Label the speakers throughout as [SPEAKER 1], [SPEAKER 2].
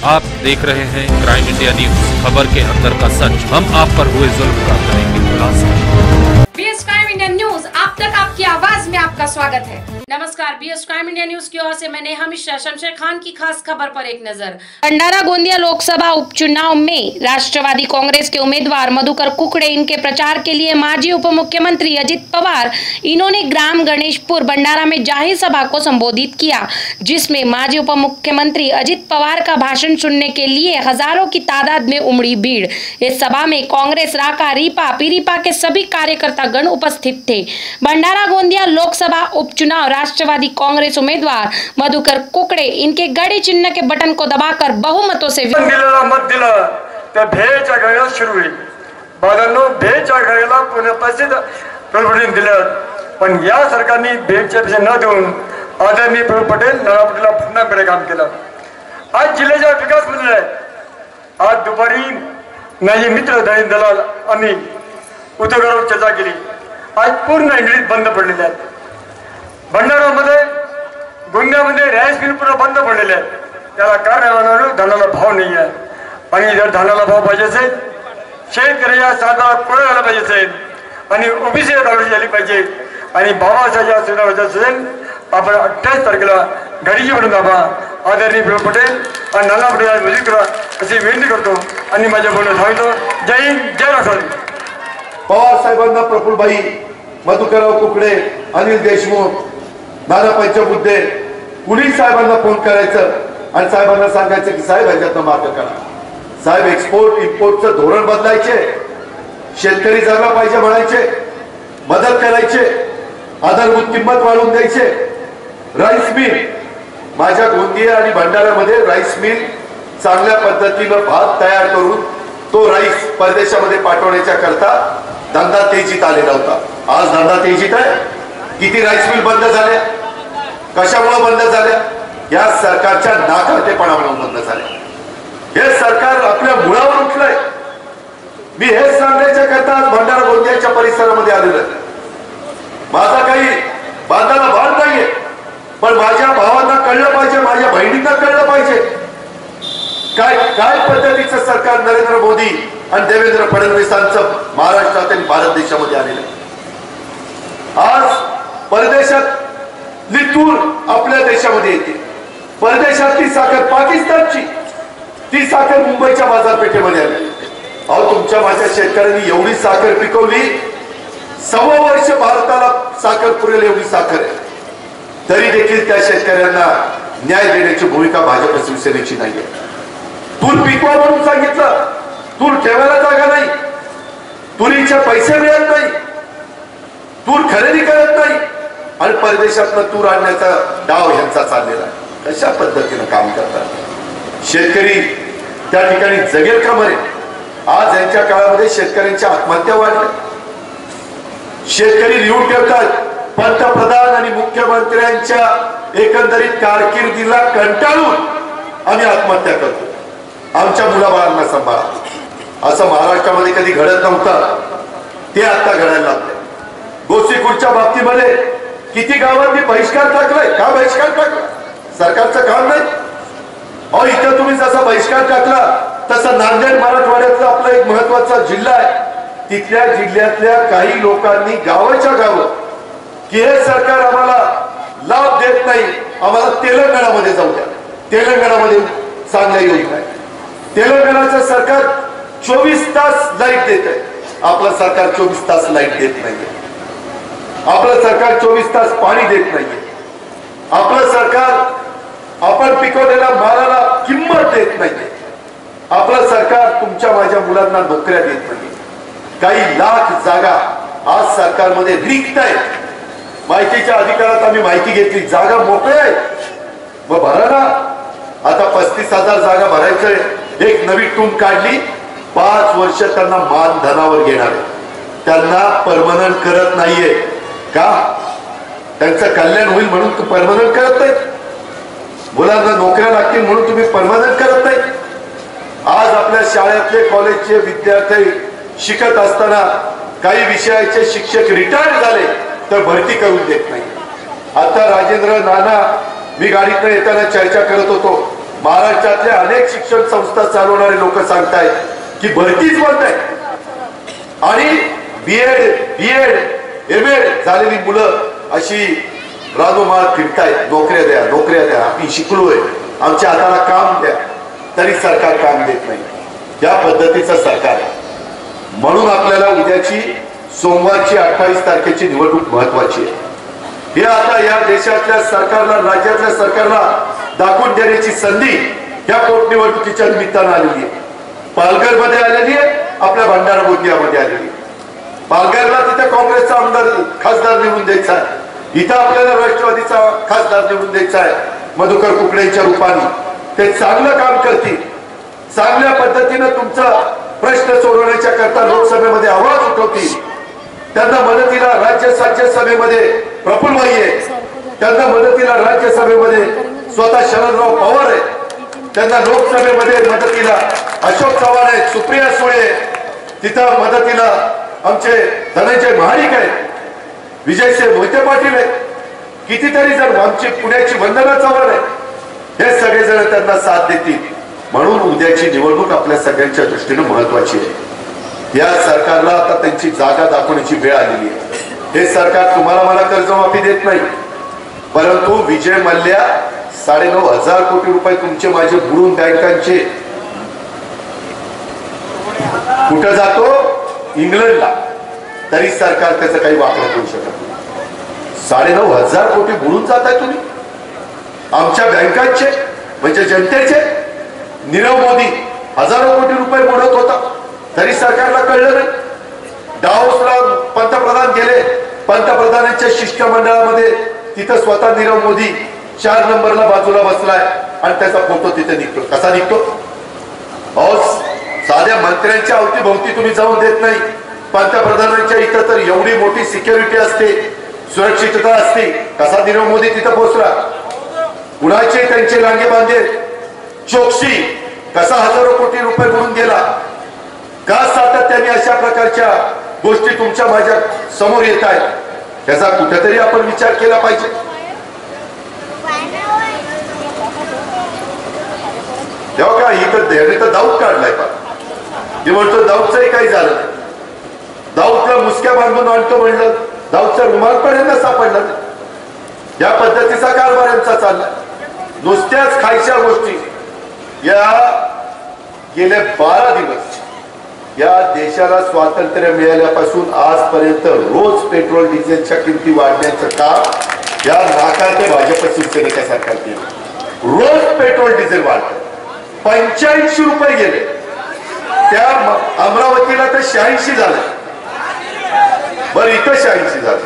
[SPEAKER 1] आप देख रहे हैं क्राइम इंडिया न्यूज, खबर के अंदर का सच। हम आप पर हुए जुल्म का करेंगे खुलासा।
[SPEAKER 2] बीएस क्राइम इंडिया न्यूज आप तक आपकी आवाज में आपका स्वागत है। नमस्कार, बीएस क्राइम इंडिया न्यूज की ओर से मैं नेहा मिश्रा। शमशेर खान की खास खबर पर एक नजर। भंडारा गोंदिया लोकसभा उपचुनाव में राष्ट्रवादी कांग्रेस के उम्मीदवार मधुकर कुकड़े इनके प्रचार के लिए माजी उप मुख्यमंत्री अजित पवार इन्होंने ग्राम गणेशपुर भंडारा में जाहिर सभा को संबोधित किया, जिसमें माजी उप मुख्यमंत्री अजित पवार का भाषण सुनने के लिए हजारों की तादाद में उमड़ी भीड़। इस सभा में कांग्रेस, राका, रीपा, पीरीपा के सभी कार्यकर्तागण उपस्थित थे। भंडारा गोंदिया लोकसभा उपचुनाव राष्ट्रवादी कांग्रेस उम्मीदवार मधुकर कुकड़े इनके गड़ी चिन्ह के बटन को दबाकर बहुमतों से
[SPEAKER 3] मत दिलं तर भेच्या घड्याला सुरू होईल। बागांनो, भेच्या घड्याला पुण्यापासून प्रबोधन दिलं, पण या सरकारने भेटच्या पैसे न देऊन आदरणीय प्रफुल्ल पटेल, नाना पटेलला पुन्हा काम केलं। आज जिल्ह्याचा विकास झालेला आहे। आज दुपारी माझे मित्र दळीन दलाल आम्ही उद्योगावर चर्चा केली। आज पूर्ण इंग्लिश बंद पडलेले आहेत। भंडारामध्ये गोंदियामध्ये राईस मिल पूर्ण बंद पडलेले आहेत। त्याला कारण धानाला भाव नाही आहे, आणि जर धानाला भाव पाहिजे असेल, शेतकऱ्याच्या साधाला कोळ झाला पाहिजे असेल, आणि ओबीसी काढून झाली पाहिजे, आणि बाबासाहेबच्या सुविधा व्हायच्या असेल, आपण 28 तारखेला गाडीची म्हणून दाबा आदरणीय प्रफुल्ल पटेल आणि नाना पटेल मदत करा अशी विनंती करतो आणि माझ्या बोलणं सांगतो। जय हिंद, जय राष्ट्रवादी।
[SPEAKER 4] पवार साहेबांना, प्रफुल्लभाई, मधुकरराव कुकडे, अनिल देशमुख, नाना पंचबुद्धे, कुणी साहेबांना फोन करायचं आणि साहेबांना सांगायचं की साहेब ह्याच्यातनं मार्ग करा। साहेब एक्सपोर्ट इम्पोर्टचं धोरण बदलायचे, शेतकरी जगला पाहिजे म्हणायचे, मदत करायचे, आधारभूत किंमत वाढवून द्यायचे। राईस मिल, माझ्या गोंदिया आणि भंडाऱ्यामध्ये राईस मिल चांगल्या पद्धतीनं भात तयार करून तो राईस परदेशामध्ये पाठवण्याच्या करता धंदा तेजीत आलेला होता। आज धंदा तेजीत आहे। किती राईस मिल बंद झाल्या, कशामुळे बंद झाल्या? या सरकारच्या नाकारतेपणामुळे बंद झाल्या। हे सरकार आपल्या मुळावर उठलंय। मी हे सांगण्याच्या करता आज भंडारा गोंदियाच्या परिसरामध्ये आलेलो आहे। माझा काही बांधाला भान नाहीये, पण माझ्या भावांना कळलं पाहिजे, माझ्या बहिणींना कळलं पाहिजे काय पद्धतीचं सरकार नरेंद्र मोदी आणि देवेंद्र फडणवीसांचं महाराष्ट्रात आणि भारत देशामध्ये आलेलं आहे। आज परदेशातली तूर आपल्या देशामध्ये येते, परदेशातली साखर पाकिस्तानची, ती साखर मुंबईच्या बाजारपेठेमध्ये आली। अहो, तुमच्या माझ्या शेतकऱ्यांनी एवढी साखर पिकवली, 1.25 वर्ष भारताला साखर पुरेल एवढी साखर आहे, तरी देखील त्या शेतकऱ्यांना न्याय देण्याची भूमिका भाजप शिवसेनेची नाहीये। तूर पिकवा म्हणून सांगितलं, तूर ठेवायला जागा नाही, तुरीचे पैसे मिळत नाही, तूर खरेदी करत नाही, आणि परदेशातनं तूर आणण्याचा डाव यांचा चाललेला आहे। कशा पद्धतीनं काम करतात शेतकरी? त्या ठिकाणी जगेल का मरेल? आज यांच्या काळामध्ये शेतकऱ्यांच्या आत्महत्या वाढल्या। शेतकरी लिहून ठेवतात, पंतप्रधान आणि मुख्यमंत्र्यांच्या एकंदरीत कारकिर्दीला कंटाळून आम्ही आत्महत्या करतो, आमच्या मुलाबाळांना सांभाळा। असं महाराष्ट्रामध्ये कधी घडत नव्हतं, ते आता घडायला लागले। गोसीखुर्दच्या बाबतीमध्ये किती गावांनी बहिष्कार टाकलाय? का बहिष्कार टाकला? सरकारचं काम नाही। अहो, इथं तुम्ही जसा बहिष्कार टाकला तसं नांदेड मराठवाड्यातला आपला एक महत्वाचा जिल्हा आहे, तिथल्या जिल्ह्यातल्या काही लोकांनी गावाच्या गावं की हे सरकार आम्हाला लाभ देत नाही, आम्हाला तेलंगणामध्ये जाऊ द्या, तेलंगणामध्ये चांगल्या योजना आहे। तेलंगणाचं सरकार 24 तास लाईट देत आहे, आपलं सरकार 24 तास लाईट देत नाहीये। आपलं सरकार 24 तास पाणी देत नाहीये। आपलं सरकार आपण पिकवलेल्या मालाला किंमत देत नाहीये। आपलं सरकार तुमच्या माझ्या मुलांना नोकऱ्या देत नाही। काही लाख जागा आज सरकारमध्ये रिक्त आहेत। माहितीच्या अधिकारात आम्ही माहिती घेतली, जागा मोकळ्या आहेत, मग भरा ना। आता 35,000 जागा भरायचंय, एक नवी टूम काढली, 5 वर्ष त्यांना मानधनावर घेणार आहे, त्यांना परमनंट करत नाहीये का? त्यांचं कल्याण होईल म्हणून परमनंट करत नाही, मुलांना नोकऱ्या लागतील म्हणून तुम्ही परमनंट करत नाही। आज आपल्या शाळेतले कॉलेजचे विद्यार्थी शिकत असताना काही विषयाचे शिक्षक रिटायर झाले तर भरती करून देत नाही। आता राजेंद्र नाना, मी गाडीतनं येताना चर्चा करत होतो, महाराष्ट्रातल्या अनेक शिक्षण संस्था चालवणारे लोक सांगतायत की भरतीच बंद आहे आणि बीएड एमएड झालेली मुलं अशी राजोमाळ फिरतायत, नोकऱ्या द्या नोकऱ्या द्या, आम्ही शिकलोय, आमच्या हाताला काम द्या, तरी सरकार काम देत नाही. या पद्धतीचं सरकार आहे. म्हणून आपल्याला उद्याची सोमवारची 28 तारखेची निवडणूक महत्वाची आहे. हे आता या देशातल्या सरकारला, राज्यातल्या सरकारला दाखवून देण्याची संधी या पोटनिवडणुकीच्या निमित्तानं आलेली आहे. पालघरमध्ये आलेली आहे, आपल्या भंडारा गोंदियामध्ये आलेली आहे. पालघरला तिथे काँग्रेसचा आमदार खासदार निवडून द्यायचा आहे, इथं आपल्याला राष्ट्रवादीचा खासदार निवडून द्यायचा आहे मधुकर कुकडेंच्या रूपाने. ते चांगलं काम करतील, चांगल्या पद्धतीनं तुमचा प्रश्न सोडवण्याच्या करता लोकसभेमध्ये आवाज उठवतील. त्यांना मदतीला राज्यसभेमध्ये प्रफुल्लभाई आहे, त्यांना मदतीला राज्यसभेमध्ये स्वतः शरदराव पवार आहे, त्यांना लोकसभेमध्ये मदतीला अशोक चव्हाण आहेत, सुप्रिया सुळे, तिथं मदतीला आमचे धनंजय महाडिक आहेत, विजयसिंह मोहिते पाटील आहेत, कितीतरी जण, आमची पुण्याची वंदना चव्हाण आहे. हे सगळेजण त्यांना साथ देतील. म्हणून उद्याची निवडणूक आपल्या सगळ्यांच्या दृष्टीने महत्वाची आहे. या सरकारला आता त्यांची जागा दाखवण्याची वेळ आलेली आहे. हे सरकार तुम्हाला मला कर्जमाफी देत नाही, परंतु विजय मल्ल्या 9,500 कोटी रुपये तुमचे माझे बुडून बँकांचे कुठं जातो? इंग्लंडला. तरी सरकार त्याचं काही वापर करू शकत नाही. 9,500 कोटी बुडून जात आहे तुम्ही आमच्या बँकांचे, म्हणजे जनतेचे. नीरव मोदी हजारो कोटी रुपये बुडत होता, तरी सरकारला कळलं नाही. डावोसला पंतप्रधान गेले, पंतप्रधानांच्या शिष्टमंडळामध्ये तिथं स्वतः नीरव मोदी 4 नंबरला बाजूला बसलाय आणि त्याचा फोटो तिथे निघतो. कसा निघतो? साध्या मंत्र्यांच्या अवतीभोवती तुम्ही जाऊन देत नाही. पंतप्रधानांच्या इथं तर एवढी मोठी सिक्युरिटी असते, सुरक्षितता असते. कसा नीरव मोदी तिथं पोहोचला? कुणाचे त्यांचे लांगे बांधे? चोक्सी कसा हजारो कोटी रुपये बुडून गेला? का सातत्याने अशा प्रकारच्या गोष्टी तुमच्या माझ्या समोर येत आहेत? त्याचा कुठेतरी आपण विचार केला पाहिजे. तेव्हा का इथं दाऊद काढलाय का? मी म्हणतो दाऊदचंही काही झालं नाही. दाऊदला मुसक्या बांधून आणतो म्हणलं, दाऊदचा रुमाल पण यांना सापडला. या पद्धतीचा कारभार यांचा चालला. नुसत्याच खायच्या गोष्टी. या गेले 12 दिवस या देशाला स्वातंत्र्य मिळाल्यापासून आजपर्यंत रोज पेट्रोल डिझेलच्या किमती वाढण्याचं काम या नाकारते भाजप शिवसेनेच्या सरकार केलं. रोज पेट्रोल डिझेल वाढतं. 85 रुपये गेले. त्या अमरावतीला तर 86 झालं. बरं, इथं 86 झालं.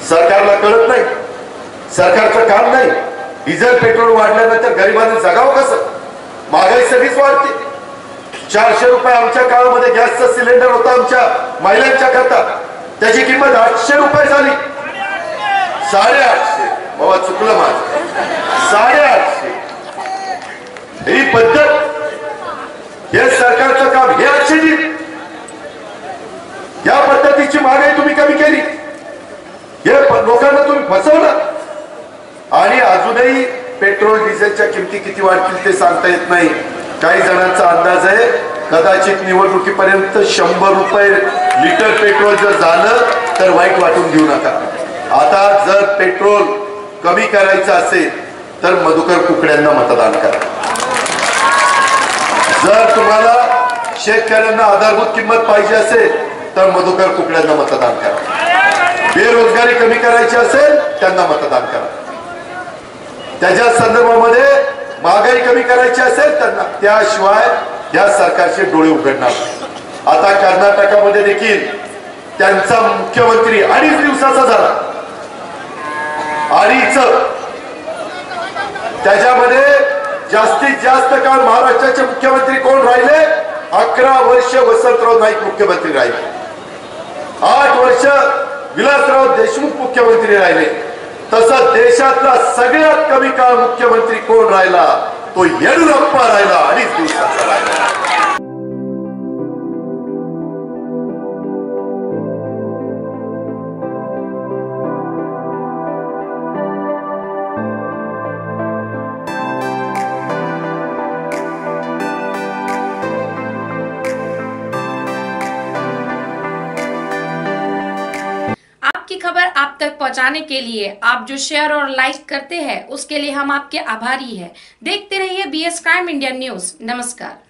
[SPEAKER 4] सरकारला कळत नाही, सरकारचं काम नाही. डिझेल पेट्रोल वाढल्यानंतर गरिबांनी जगावं कसं? महागाई सगळीच वाढते. 400 रुपये आमच्या काळामध्ये गॅसचा सिलेंडर होता आमच्या महिलांच्या करता, त्याची किंमत 800 रुपये झाली. 850. बाबा चुकलं माझं, 850. ही पद्धत, हे सरकारचं काम, हे आश्चर्य. या पद्धतीची महागाई तुम्ही कमी केली, हे लोकांना तुम्ही फसवलं. आणि अजूनही पेट्रोल डिझेलच्या किमती किती वाढतील ते सांगता येत नाही. काही जणांचा अंदाज आहे कदाचित निवडणुकीपर्यंत 100 रुपये लिटर पेट्रोल जर झालं तर वाईट वाटून घेऊ नका. आता जर पेट्रोल कमी करायचं असेल तर मधुकर कुकड्यांना मतदान करा. जर तुम्हाला शेतकऱ्यांना आधारभूत किंमत पाहिजे असेल तर मधुकर कुकड्यांना मतदान करा. बेरोजगारी कमी करायची असेल त्यांना मतदान करा. त्याच्या संदर्भामध्ये महागाई कमी करायची असेल त्यांना, त्याशिवाय या सरकारचे डोळे उघडणार. आता कर्नाटकामध्ये देखील त्यांचा मुख्यमंत्री 2.5 दिवसाचा झाला. 2.5. त्याच्यामध्ये जास्तीत जास्त काळ महाराष्ट्राचे मुख्यमंत्री कोण राहिले? 11 वर्ष वसंतराव नाईक मुख्यमंत्री राहिले. 8 वर्ष विलासराव देशमुख मुख्यमंत्री राहिले. तसं देशातला सगळ्यात कमी काळ मुख्यमंत्री कोण राहिला? तो येडियुरप्पा राहिला. 2.5 दिवसाचा राहिला.
[SPEAKER 2] खबर आप तक पहुंचाने के लिए आप जो शेयर और लाइक करते हैं उसके लिए हम आपके आभारी हैं। देखते रहिए BS क्राइम इंडिया न्यूज। नमस्कार।